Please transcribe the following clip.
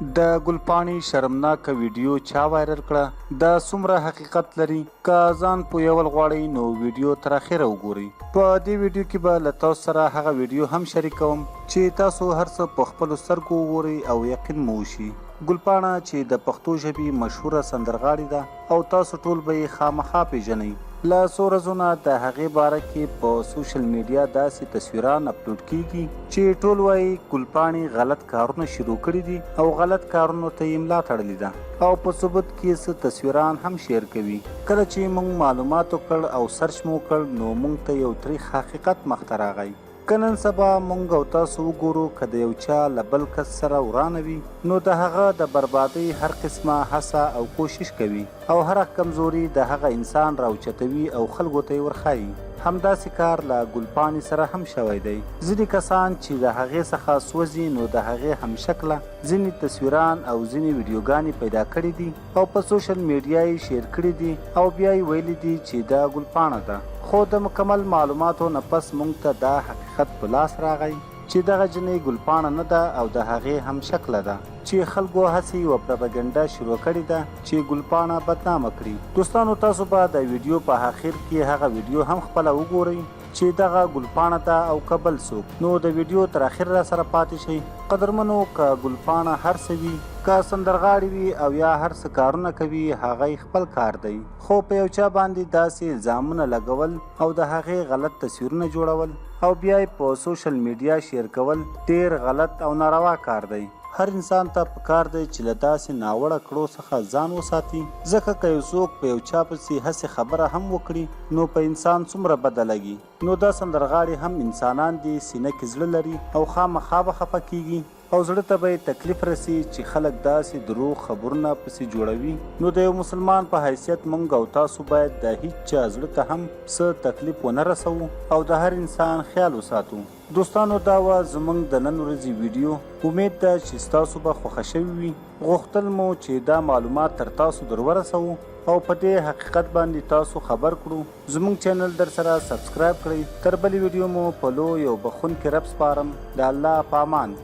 د ګلپاڼې شرمناکه ویډیو چا وایرل کړه؟ دا څومره حقیقت لري؟ که ځان پوهول غواړئ نو ویډیو تر اخره وګورئ. په دې ویډیو کې به له تاسو سره هغه ویډیو هم شریکوم چې تاسو هر څه په خپلو سترګو وګورئ او یقین مو وشي. ګلپاڼه چې د پښتو ژبې مشهوره سندرغاړې ده او تاسو ټول به یې خامخا پیژنئ. له څو ورځو نه د هغې باره کې په سوشل میډیا داسې تصویران اپلوډ کیږي چې ټول وایي ګلپاڼې غلط کارونه شروع کړي دي او غلط کارونو ته یې ملا تړلې ده او په ثبوت کې څه تصویران هم شیر کوي. کله چې موږ معلومات وکړ او سرچ مو وکړ نو موږ ته یو تریخ حقیقت مخته راغی. که نن سبا موږ او تاسو وګورو که د یو چا له بل کس سره ورانه وي نو د هغه د بربادۍ هر قسمه هڅه او کوشش کوي او هره کمزوري د هغه انسان راوچتوي او خلکو ته یې ورښایي. همداسې کار له ګلپاڼې سره هم شوی دی. ځینې کسان چې د هغې څخه سوځي نو د هغې همشکله ځینې تصویران او ځینې ویډیوګانې پیدا کړي دي او په سوشل میډیا یې شیر کړي دي او بیا یې ویلي دي چې دا ګلپاڼه ده. خو د مکمل معلوماتو نه پس موږ ته دا حقیقت په لاس راغی چې دغه جنۍ ګلپاڼه نه ده او د هغې هم شکله ده چې خلکو هسې یوه پروپاګنډه شروع کړې ده چې ګلپاڼه بدنامه کړي. دوستانو تاسو به د ویډیو په آخر کې هغه ویډیو هم خپله وګورئ چې دغه ګلپاڼه ده او که بل څوک. نو د ویډیو تر اخر را سره پاتې شئ. قدرمنو که ګلپاڼه هر څه وي که سندرغاړې وي او یا هر څه کارونه کوي هغه خپل کار دی، خو په یو چا باندې داسې الزامونه لګول او د هغې غلط تصویرونه جوړول او بیا یې په سوشل میډیا شیر کول ډیر غلط او ناروا کار دی. هر انسان ته پکار دی چې له داسې ناوړه کړو څخه ځان وساتي، ځکه که یو څوک په یو چا پسې هسې خبره هم وکړي نو په انسان څومره بده لګي. نو دا سندرغاړي هم انسانان دي، سینه کې زړه لري او خامخا به خفه کیږي او زړه ته به یې تکلیف رسي چې خلک داسې دروغ خبرونه پسې جوړوي. نو د یو مسلمان په حیثیت موږ او تاسو باید د هیڅ چا زړه ته هم څه تکلیف ونه رسوو او د هر انسان خیال وساتو. دوستانو دا وه زموږ د نن ورځې ویډیو. امید ده چې ستاسو به خوښه شوي وي. غوښتل مو چې دا معلومات تر تاسو در ورسوو او په دې حقیقت باندې تاسو خبر کړو. زموږ چینل در سره سبسکرایب کړئ. تر بلې ویډیو مو په لوی او بخښونکي رب سپارم. د الله په امان.